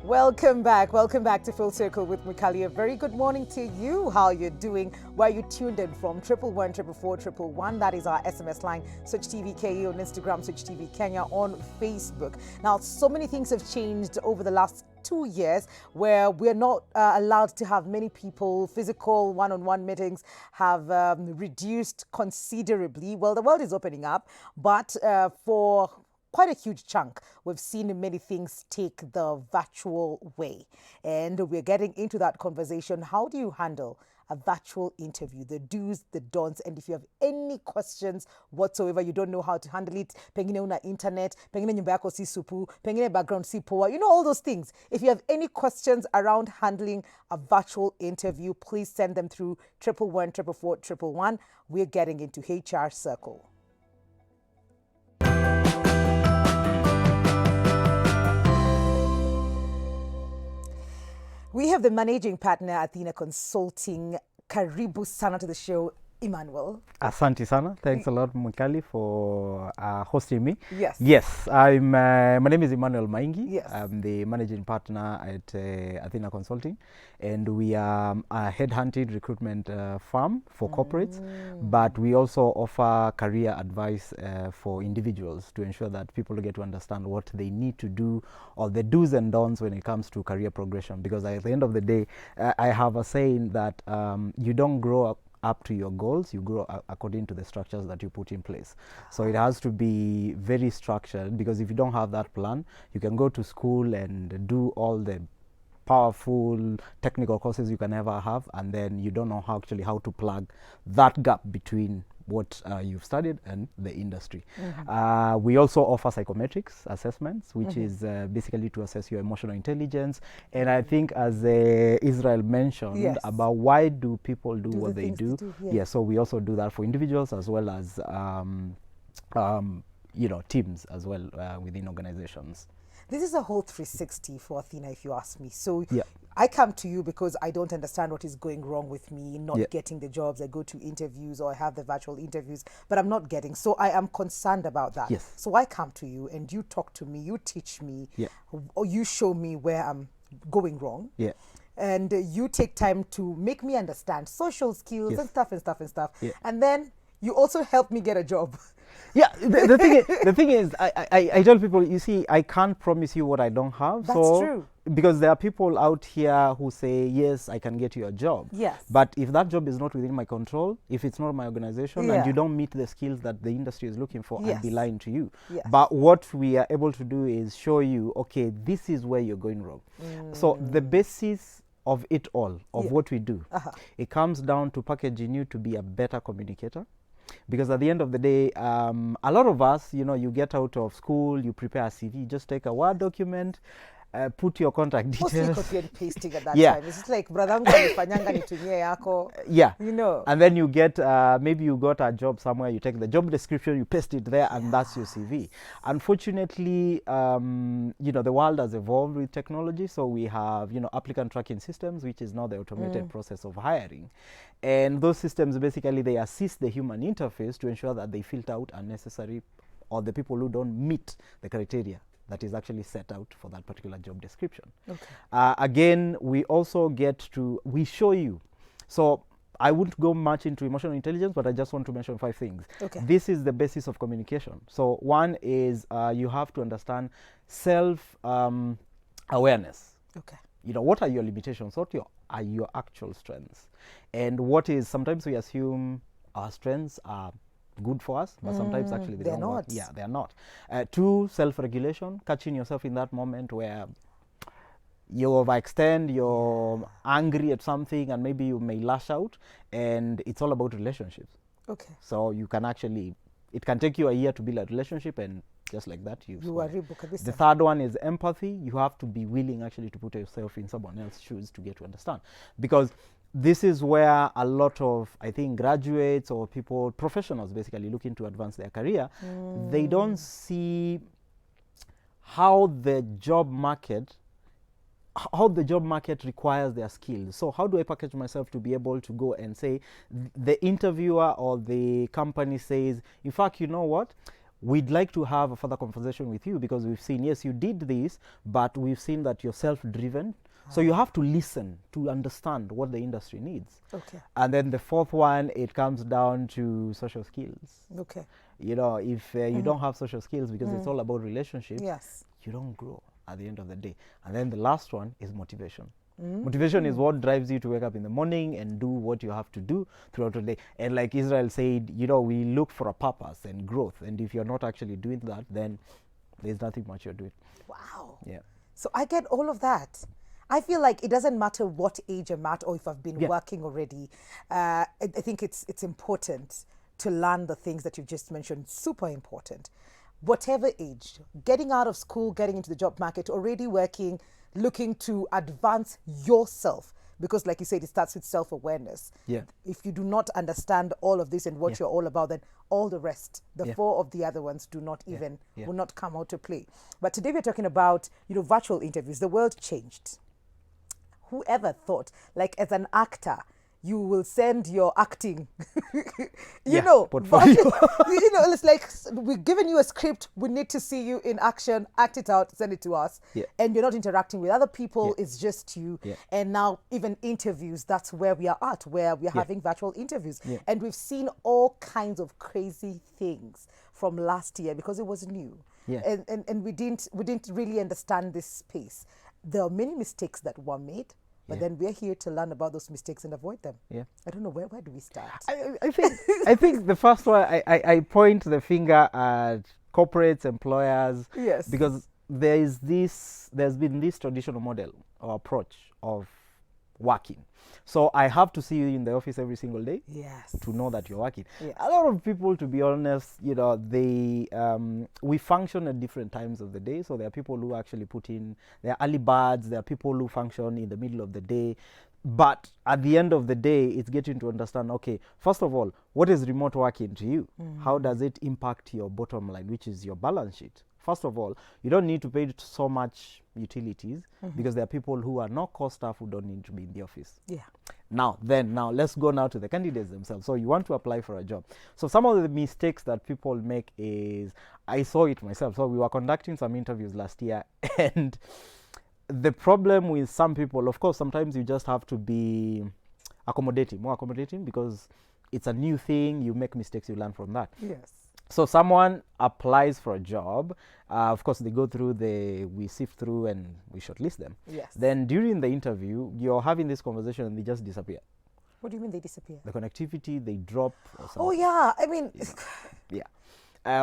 Welcome back to Full Circle with Mikali. A very good morning to you. How you're doing? Where you tuned in from? 111 That is our SMS line. Switch TV KE on Instagram, Switch TV Kenya on Facebook. Now, so many things have changed over the last 2 years, where we're not allowed to have many people. Physical one-on-one meetings have reduced considerably. Well, the world is opening up, but for quite a huge chunk, we've seen many things take the virtual way. And we're getting into that conversation. How do you handle a virtual interview? The do's, the don'ts. And if you have any questions whatsoever, you don't know how to handle it, pengine una internet, pengine nyumba yako si supu, pengine background si poa, you know, all those things. If you have any questions around handling a virtual interview, please send them through 111 We're getting into HR Circle. We have the managing partner, Athena Consulting. Karibu sana to the show, Emmanuel. Asante sana. Thanks a lot, Mikali, for hosting me. Yes. Yes, I'm. My name is Emmanuel Maingi. Yes. I'm the managing partner at Athena Consulting, and we are a headhunted recruitment firm for corporates, but we also offer career advice for individuals to ensure that people get to understand what they need to do, or the do's and don'ts when it comes to career progression. Because at the end of the day, I have a saying that you don't grow up to your goals, you grow according to the structures that you put in place. So it has to be very structured, because if you don't have that plan, you can go to school and do all the powerful technical courses you can ever have, and then you don't know how to plug that gap between what you've studied and the industry. We also offer psychometrics assessments, which is basically to assess your emotional intelligence. And I think, as Israel mentioned, about why do people do what they do. So we also do that for individuals as well as teams as well within organizations. This is a whole 360 for Athena, if you ask me. So I come to you because I don't understand what is going wrong with me, not getting the jobs. I go to interviews, or I have the virtual interviews, but I'm not getting. So I am concerned about that. So I come to you and you talk to me, you teach me, or you show me where I'm going wrong. And you take time to make me understand social skills and stuff. And then you also help me get a job. The thing is, I tell people, you see, I can't promise you what I don't have. That's true. Because there are people out here who say, yes, I can get you a job. But if that job is not within my control, if it's not my organization, and you don't meet the skills that the industry is looking for, I'd be lying to you. But what we are able to do is show you, okay, this is where you're going wrong. So the basis of it all, of what we do, it comes down to packaging you to be a better communicator. Because at the end of the day, a lot of us, you get out of school, you prepare a CV, just take a Word document, put your contact details. Mostly copy and pasting at that time. It's just like, bradangu alifanyanga nitumie yako. And then you get, maybe you got a job somewhere, you take the job description, you paste it there, and that's your CV. Unfortunately, the world has evolved with technology, so we have, applicant tracking systems, which is now the automated process of hiring. And those systems, basically, they assist the human interface to ensure that they filter out unnecessary, or the people who don't meet the criteria that is actually set out for that particular job description. Again, we also we show you. So I wouldn't go much into emotional intelligence, but I just want to mention 5 things. This is the basis of communication. So one is you have to understand self-awareness. What are your limitations? What are your actual strengths? And sometimes we assume our strengths are good for us, but sometimes actually they're not. They're not. 2, self-regulation, catching yourself in that moment where you overextend, you're angry at something, and maybe you may lash out, and it's all about relationships. So you can actually, it can take you a year to build a relationship, and just like that, you are. The third one is empathy. You have to be willing actually to put yourself in someone else's shoes to get to understand. Because this is where a lot of, I think, graduates or people, professionals basically looking to advance their career, they don't see how the job market requires their skills. So how do I package myself to be able to go and say, the interviewer or the company says, in fact, you know what? we'd like to have a further conversation with you because we've seen, yes, you did this, but we've seen that you're self-driven. So you have to listen to understand what the industry needs. Okay. And then the fourth one, it comes down to social skills. Okay. You know, if you don't have social skills, because it's all about relationships, Yes. you don't grow at the end of the day. And then the last one is motivation. Motivation is what drives you to wake up in the morning and do what you have to do throughout the day. And like Israel said, you know, we look for a purpose and growth. And if you're not actually doing that, then there's nothing much you're doing. Wow. Yeah. So I get all of that. I feel like it doesn't matter what age I'm at or if I've been working already. I think it's important to learn the things that you've just mentioned. Super important. Whatever age, getting out of school, getting into the job market, already working, looking to advance yourself. Because like you said, it starts with self-awareness. Yeah. If you do not understand all of this and what you're all about, then all the rest, the four of the other ones do not even, will not come out to play. But today we're talking about, virtual interviews. The world changed. Whoever thought, like as an actor, you will send your acting, portfolio. It's like we've given you a script, we need to see you in action, act it out, send it to us. Yeah. And you're not interacting with other people, it's just you. Yeah. And now even interviews, that's where we are at, where we're having virtual interviews. Yeah. And we've seen all kinds of crazy things from last year because it was new. Yeah. And we didn't really understand this space. There are many mistakes that were made, but then we're here to learn about those mistakes and avoid them. Yeah. I don't know, where do we start? I think the first one, I point the finger at corporates, employers. Yes. Because there's been this traditional model or approach of working. So I have to see you in the office every single day. Yes. To know that you're working. Yes. A lot of people, to be honest, we function at different times of the day. So there are people who actually put in, there are early birds, there are people who function in the middle of the day. But at the end of the day, it's getting to understand, okay, first of all, what is remote working to you? How does it impact your bottom line, which is your balance sheet? First of all, you don't need to pay so much utilities because there are people who are not core staff who don't need to be in the office. Yeah. Now let's go now to the candidates themselves. So you want to apply for a job. So some of the mistakes that people make is, I saw it myself. So we were conducting some interviews last year and the problem with some people, of course, sometimes you just have to be more accommodating because it's a new thing. You make mistakes, you learn from that. Yes. So someone applies for a job. Of course, they go through we sift through and we shortlist them. Yes. Then during the interview, you're having this conversation and they just disappear. What do you mean they disappear? The connectivity, they drop or something. Oh, yeah. I mean... Yeah.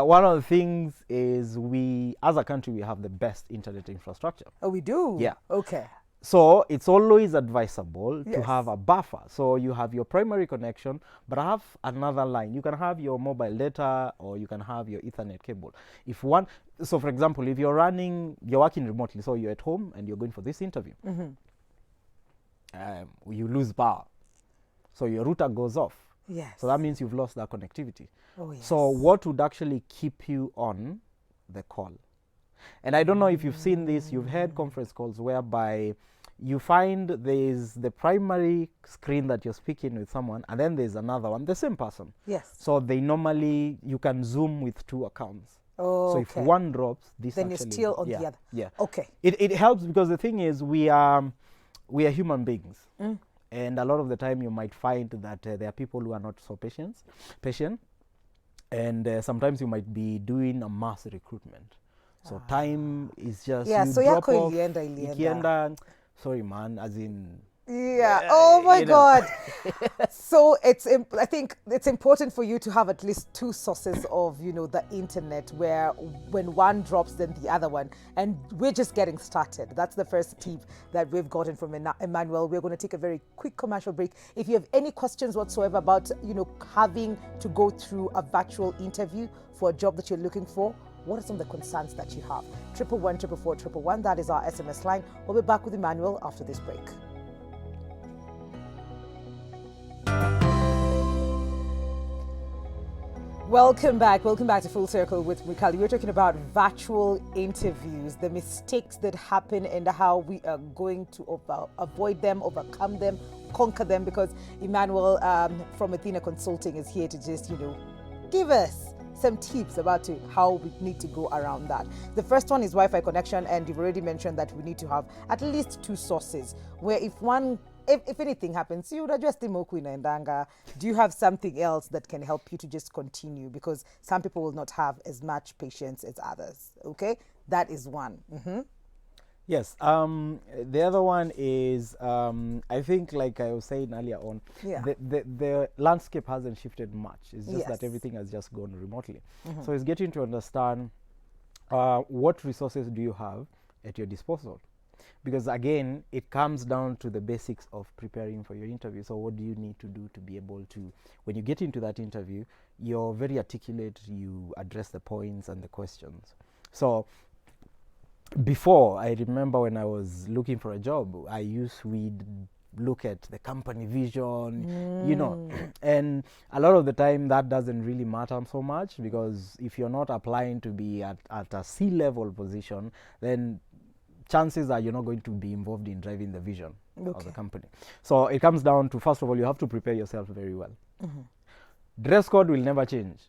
One of the things is we, as a country, we have the best internet infrastructure. Oh, we do? Yeah. Okay. So it's always advisable to Yes. have a buffer. So you have your primary connection, but have another line. You can have your mobile data or you can have your Ethernet cable. So for example, if you're working remotely, so you're at home and you're going for this interview, you lose power. So your router goes off. Yes. So that means you've lost that connectivity. Oh, yes. So what would actually keep you on the call? And I don't know if you've seen this, you've had conference calls whereby you find there's the primary screen that you're speaking with someone and then there's another one, the same person. Yes. So you can Zoom with two accounts. Oh, so if one drops, then you're still on the other. Yeah. Okay. It helps because the thing is we are human beings. And a lot of the time you might find that there are people who are not so patient. And sometimes you might be doing a mass recruitment. So time is just so drop off, ilienda. Sorry man, as in oh my God. So I think it's important for you to have at least two sources of the internet where when one drops then the other one, and we're just getting started. That's the first tip that we've gotten from Emmanuel. We're going to take a very quick commercial break. If you have any questions whatsoever about having to go through a virtual interview for a job that you're looking for, what are some of the concerns that you have? 111 444 111, that is our SMS line. We'll be back with Emmanuel after this break. Welcome back to Full Circle with Mikali. We're talking about virtual interviews, the mistakes that happen and how we are going to avoid them, overcome them, conquer them, because Emmanuel from Athena Consulting is here to just, give us some tips about how we need to go around that. The first one is Wi-Fi connection, and you've already mentioned that we need to have at least 2 sources where if anything happens, you would address the Mokwina and Danga. Do you have something else that can help you to just continue? Because some people will not have as much patience as others. Okay, that is one. Yes. The other one is, I think, like I was saying earlier on, the landscape hasn't shifted much. It's just that everything has just gone remotely. So it's getting to understand what resources do you have at your disposal. Because again, it comes down to the basics of preparing for your interview. So what do you need to do to be able to, when you get into that interview, you're very articulate, you address the points and the questions. So before, I remember when I was looking for a job, we'd look at the company vision, you know, and a lot of the time that doesn't really matter so much, because if you're not applying to be at a C-level position, then chances are you're not going to be involved in driving the vision of the company. So it comes down to, first of all, you have to prepare yourself very well. Dress code will never change.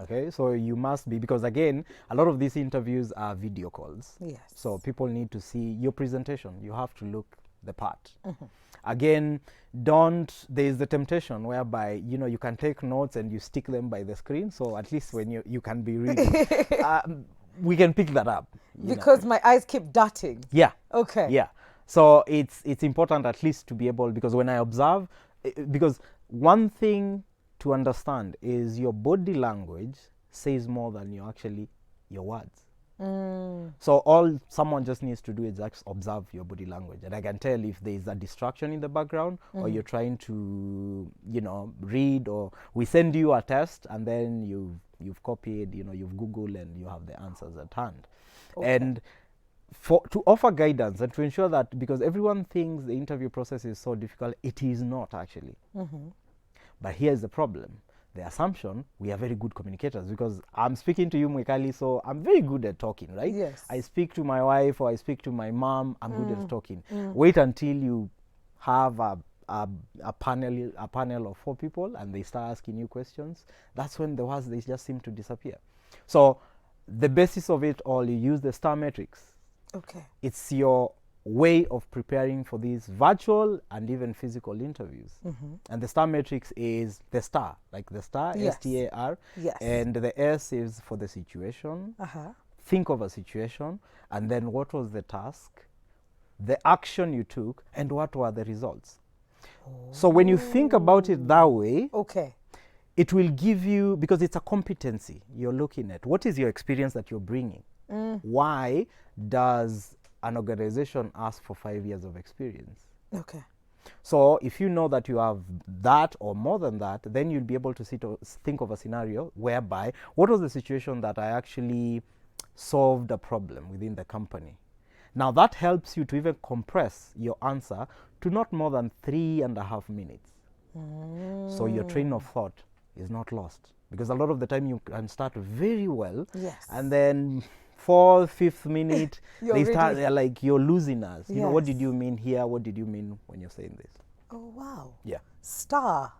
Okay, so you must be, because again, a lot of these interviews are video calls. So people need to see your presentation. You have to look the part. Again, there's the temptation whereby, you know, you can take notes and you stick them by the screen. So at least when you can be reading. We can pick that up. Because my eyes keep darting. Okay. So it's important at least to be able, because when I observe, because one thing to understand is your body language says more than your words. So all someone just needs to do is just observe your body language, and I can tell if there is a distraction in the background, or you're trying to, you know, read, or we send you a test and then you've copied, you know, you've Googled and you have the answers at hand. And to offer guidance and to ensure that, because everyone thinks the interview process is so difficult, it is not actually. But here's the problem. The assumption, we are very good communicators, because I'm speaking to you, Mwikali, so I'm very good at talking, right? I speak to my wife or I speak to my mom, I'm good at talking. Wait until you have a panel of 4 people and they start asking you questions. That's when the words, they just seem to disappear. So the basis of it all, you use the STAR matrix. It's your way of preparing for these virtual and even physical interviews. And the STAR matrix is the STAR, like the STAR, S-T-A-R, and the S is for the situation. Think of a situation, and then what was the task, the action you took, and what were the results. So when you think about it that way, it will give you, because it's a competency you're looking at. What is your experience that you're bringing? Why does an organization ask for 5 years of experience? So if you know that you have that or more than that, then you'll be able to think of a scenario whereby, what was the situation that I actually solved a problem within the company? Now that helps you to even compress your answer to not more than 3.5 minutes. So your train of thought is not lost, because a lot of the time you can start very well, and then 4th, 5th minute, they're like, you're losing us. You know, what did you mean here? What did you mean when you're saying this? Oh, wow. STAR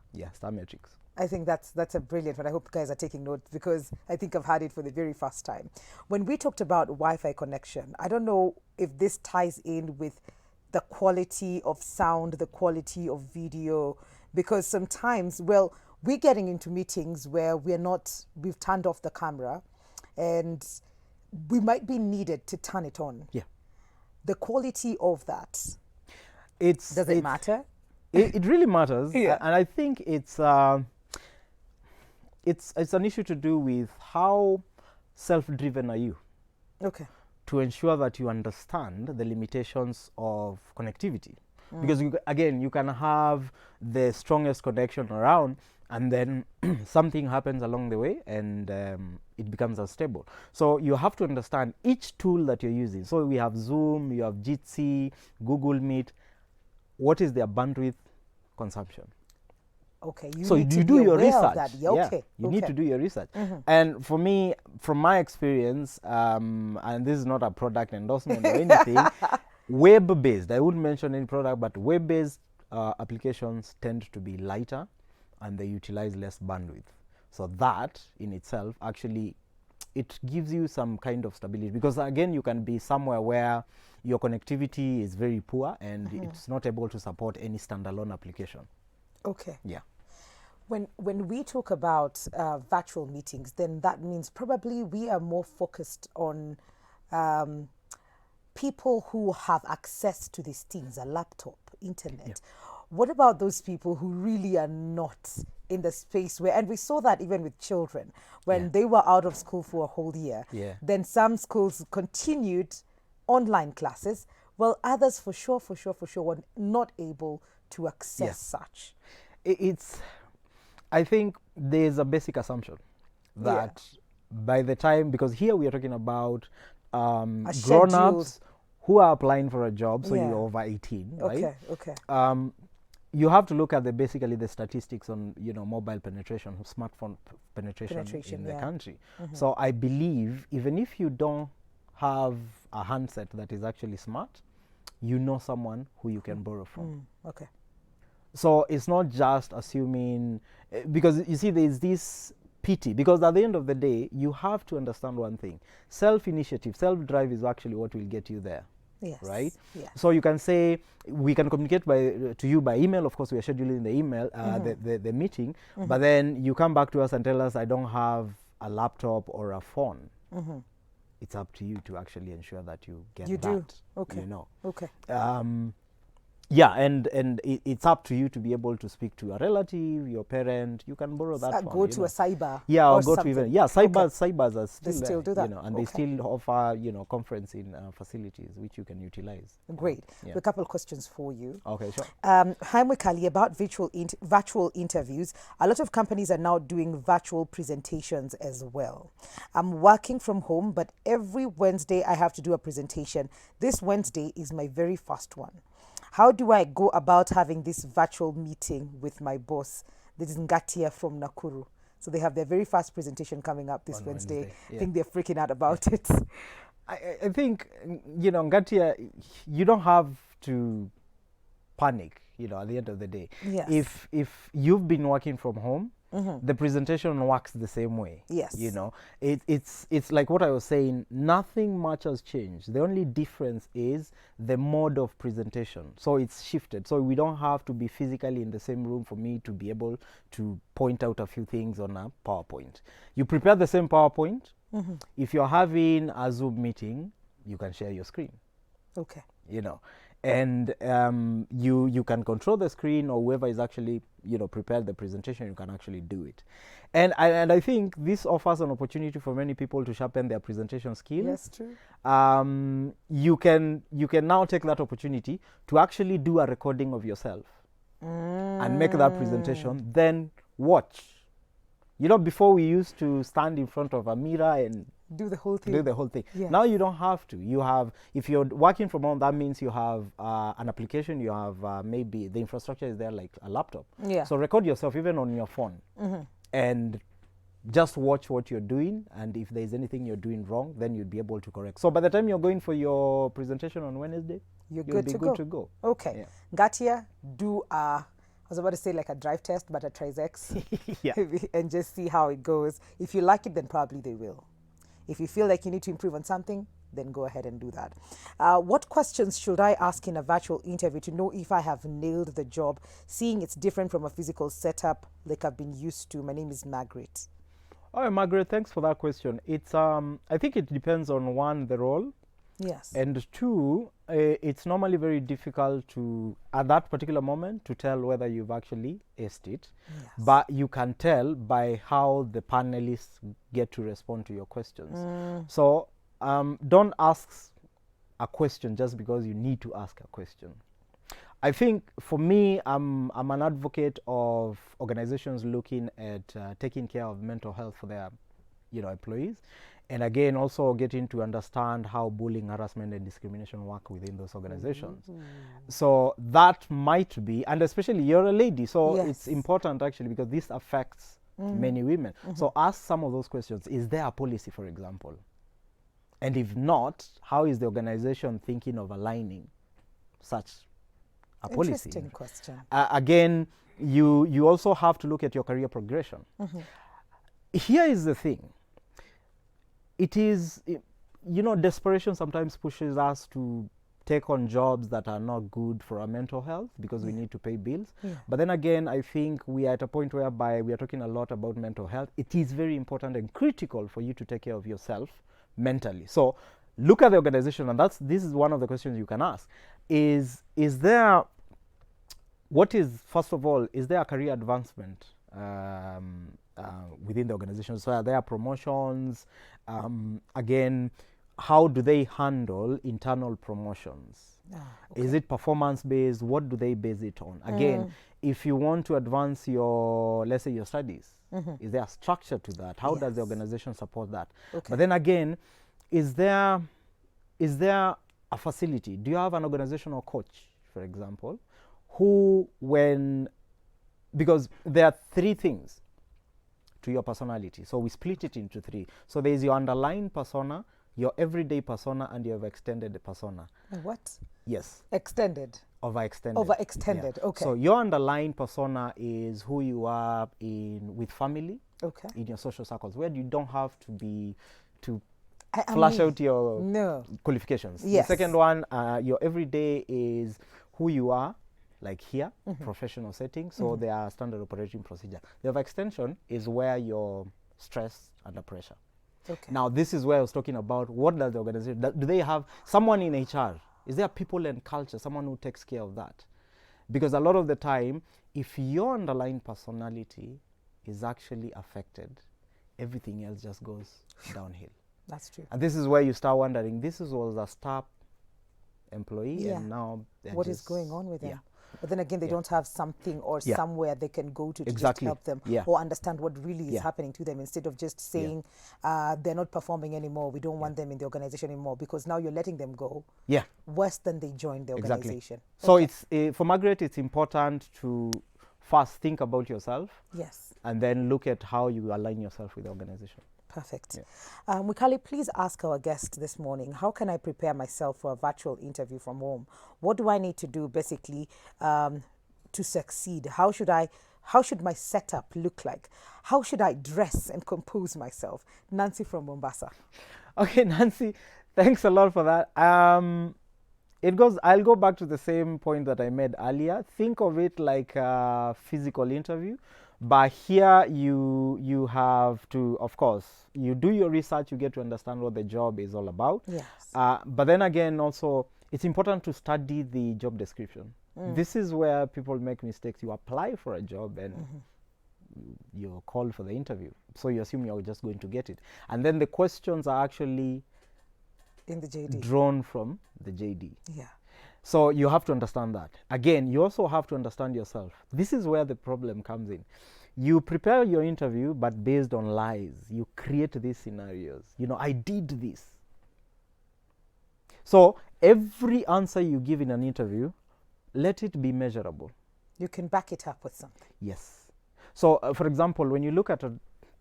matrix. I think that's a brilliant one. I hope you guys are taking notes, because I think I've had it for the very first time. When we talked about Wi-Fi connection, I don't know if this ties in with the quality of sound, the quality of video, because sometimes, well, we're getting into meetings where we've turned off the camera, and we might be needed to turn it on. The quality of that. Does it matter? It really matters. And I think it's an issue to do with how self-driven are you. To ensure that you understand the limitations of connectivity. Because again, you can have the strongest connection around, and then something happens along the way, and it becomes unstable. So you have to understand each tool that you're using. So we have Zoom, you have Jitsi, Google Meet. What is their bandwidth consumption? So you do your research. You need to do your research. And for me, from my experience, and this is not a product endorsement or anything, web-based, I wouldn't mention any product, but web-based applications tend to be lighter, and they utilize less bandwidth. So that in itself actually, it gives you some kind of stability, because again, you can be somewhere where your connectivity is very poor and it's not able to support any standalone application. Okay. Yeah. When we talk about virtual meetings, then that means probably we are more focused on people who have access to these things, a laptop, internet. Yeah. What about those people who really are not in the space where, and we saw that even with children, when Yeah. they were out of school for a whole year, Yeah. then some schools continued online classes, while others for sure were not able to access such. It's, I think there's a basic assumption that by the time, because here we are talking about grown-ups who are applying for a job, so you're over 18, right? Okay. You have to look at basically the statistics on, mobile penetration, smartphone penetration in the country. So I believe even if you don't have a handset that is actually smart, you know someone who you can borrow from. Okay. So it's not just assuming, because you see there's this pity, because at the end of the day, you have to understand one thing. Self-initiative, self-drive is actually what will get you there. Yes. Right? Yeah. So you can say, we can communicate to you by email. Of course, we are scheduling the email, the meeting, but then you come back to us and tell us, I don't have a laptop or a phone. It's up to you to actually ensure that you get that. Do. Okay. Okay. Yeah, and it's up to you to be able to speak to a relative, your parent. You can borrow that phone. Go to a cyber. Yeah, or go something. to even cybers are still They still do that. and they still offer conferencing facilities which you can utilize. Great. A couple of questions for you. Okay, sure. Hi, Mwikali, about virtual interviews. A lot of companies are now doing virtual presentations as well. I'm working from home, but every Wednesday I have to do a presentation. This Wednesday is my very first one. How do I go about having this virtual meeting with my boss? This is Ngatia from Nakuru. So they have their very first presentation coming up this Wednesday. I think they're freaking out about it. I think, Ngatia, you don't have to panic, at the end of the day. Yes. If you've been working from home, the presentation works the same way. Yes. It's like what I was saying, nothing much has changed. The only difference is the mode of presentation. So it's shifted. So we don't have to be physically in the same room for me to be able to point out a few things on a PowerPoint. You prepare the same PowerPoint. If you're having a Zoom meeting, you can share your screen. Okay. And you can control the screen, or whoever is actually prepared the presentation, you can actually do it. And I think this offers an opportunity for many people to sharpen their presentation skills. Yes, true. You can now take that opportunity to actually do a recording of yourself and make that presentation, then watch. Before we used to stand in front of a mirror and do the whole thing. Yes. Now you don't have to. You have, if you're working from home, that means you have an application, you have maybe the infrastructure is there like a laptop. Yeah. So record yourself even on your phone and just watch what you're doing, and if there's anything you're doing wrong, then you'd be able to correct. So by the time you're going for your presentation on Wednesday, you'll be good to go. Okay. Yeah. Ngatia, do I was about to say like a drive test, but a TriZex. Yeah. And just see how it goes. If you like it, then probably they will. If you feel like you need to improve on something, then go ahead and do that. What questions should I ask in a virtual interview to know if I have nailed the job, seeing it's different from a physical setup like I've been used to? My name is Migrate. All right, Margaret, thanks for that question. It's I think it depends on, one, the role. Yes. And two, it's normally very difficult to, at that particular moment, to tell whether you've actually aced it. Yes. But you can tell by how the panelists get to respond to your questions. So don't ask a question just because you need to ask a question. I think for me, I'm an advocate of organizations looking at taking care of mental health for their employees. And again, also getting to understand how bullying, harassment, and discrimination work within those organizations. So that might be, and especially you're a lady, so it's important actually because this affects many women. So ask some of those questions. Is there a policy, for example? And if not, how is the organization thinking of aligning such a policy? Interesting question. Again, you also have to look at your career progression. here is the thing. It is, desperation sometimes pushes us to take on jobs that are not good for our mental health because we need to pay bills. But then again, I think we are at a point whereby we are talking a lot about mental health. It is very important and critical for you to take care of yourself mentally. So look at the organization, and this is one of the questions you can ask. First of all, is there a career advancement within the organization? So are there promotions? Again, how do they handle internal promotions? Is it performance based? What do they base it on? Again, if you want to advance let's say your studies, is there a structure to that? How does the organization support that? But then again, is there a facility? Do you have an organizational coach, for example, because there are three things to your personality. So we split it into three. So there is your underlying persona, your everyday persona, and your extended persona. What? Yes. Extended. Overextended. Yeah. Okay. So your underlying persona is who you are with family, in your social circles, where you don't have to flash out your qualifications. Yes. The second one, your everyday is who you are, like here, professional setting. So there are standard operating procedure. The overextension is where you're stressed under pressure. Now, this is where I was talking about, what does the organization, do they have someone in HR? Is there people and culture, someone who takes care of that? Because a lot of the time, if your underlying personality is actually affected, everything else just goes downhill. That's true. And this is where you start wondering, was a staff employee, and now what is going on with them? But then again, they don't have something or somewhere they can go to just help them or understand what really is happening to them, instead of just saying they're not performing anymore, we don't want them in the organization anymore, because now you're letting them go worse than they joined the organization. So it's for Migrate, it's important to first think about yourself, and then look at how you align yourself with the organization. Perfect. Mukali, please ask our guest this morning, how can I prepare myself for a virtual interview from home? What do I need to do basically to succeed? How should my setup look like? How should I dress and compose myself? Nancy from Mombasa. Okay, Nancy, thanks a lot for that. I'll go back to the same point that I made earlier. Think of it like a physical interview. But here you have to, of course, you do your research, you get to understand what the job is all about. Yes. But then again, also, it's important to study the job description. This is where people make mistakes. You apply for a job and you're called for the interview. So you assume you're just going to get it. And then the questions are actually in the JD, drawn from the JD. Yeah. So you have to understand that. Again, you also have to understand yourself. This is where the problem comes in. You prepare your interview, but based on lies. You create these scenarios. I did this. So every answer you give in an interview, let it be measurable. You can back it up with something. Yes. So, for example, when you look at a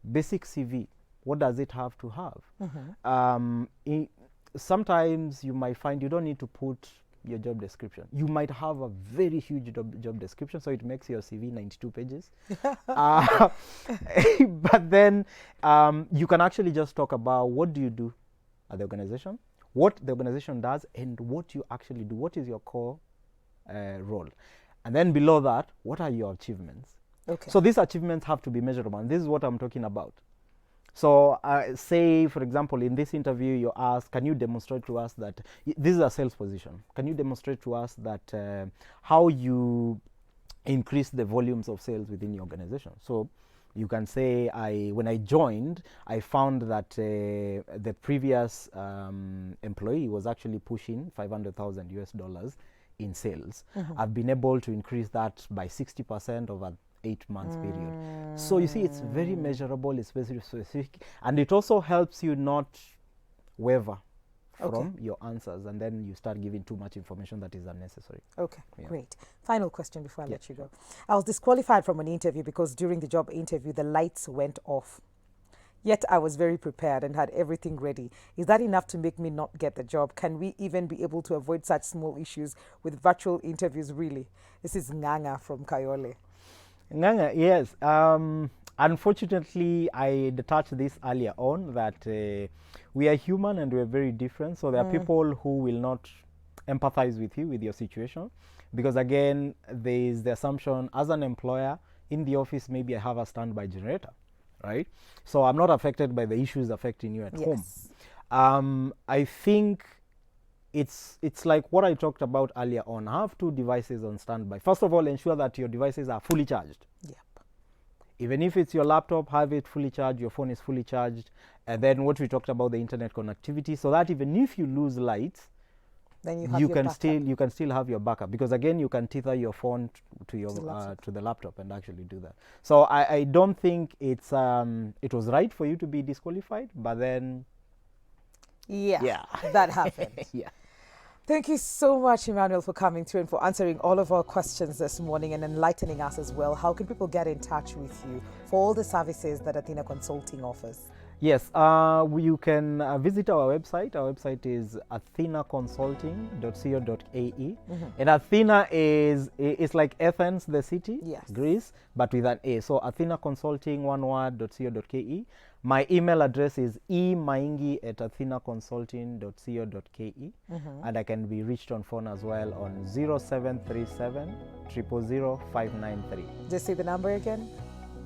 basic CV, what does it have to have? Sometimes you might find you don't need to put your job description. You might have a very huge job description, so it makes your CV 92 pages. But then you can actually just talk about what do you do at the organization, what the organization does, and what you actually do. What is your core role? And then below that, what are your achievements? So these achievements have to be measurable, and this is what I'm talking about. So say, for example, in this interview, you ask, can you demonstrate to us that, this is a sales position, can you demonstrate to us that how you increase the volumes of sales within your organization? So you can say, when I joined, I found that the previous employee was actually pushing $500,000 in sales. I've been able to increase that by 60% over 8 months period. So you see, it's very measurable, it's very specific, and it also helps you not waver from your answers, and then you start giving too much information that is unnecessary. Great. Final question before I let you go. I was disqualified from an interview because during the job interview the lights went off, yet I was very prepared and had everything ready. Is that enough to make me not get the job? Can we even be able to avoid such small issues with virtual interviews, really? This is Nganga from Kayole. Nganga, yes. Unfortunately, I touched this earlier on that we are human and we're very different. So there are people who will not empathize with you, with your situation. Because again, there is the assumption as an employer in the office, maybe I have a standby generator, right? So I'm not affected by the issues affecting you at home. I think it's like what I talked about earlier on. Have 2 devices on standby. First of all, ensure that your devices are fully charged. Yep. Even if it's your laptop, have it fully charged, your phone is fully charged. And then what we talked about, the internet connectivity, so that even if you lose lights, then you can still have your backup, because again you can tether your phone to your to the laptop and actually do that. So I don't think it's it was right for you to be disqualified, but then that happened. Thank you so much, Emmanuel, for coming through and for answering all of our questions this morning and enlightening us as well. How can people get in touch with you for all the services that Athena Consulting offers? Yes, you can visit our website. Our website is athenaconsulting.co.ke. And Athena is like Athens, the city, Greece, but with an A. So athenaconsulting, one word, .co.ke. My email address is emaingi@athenaconsulting.co.ke. And I can be reached on phone as well on 0737 000 593. Just say the number again.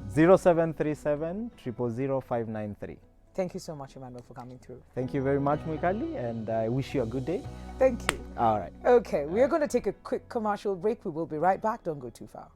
0737 000 593. Thank you so much, Emmanuel, for coming through. Thank you very much, Mwikali, and I wish you a good day. Thank you. All right. Okay, we are going to take a quick commercial break. We will be right back. Don't go too far.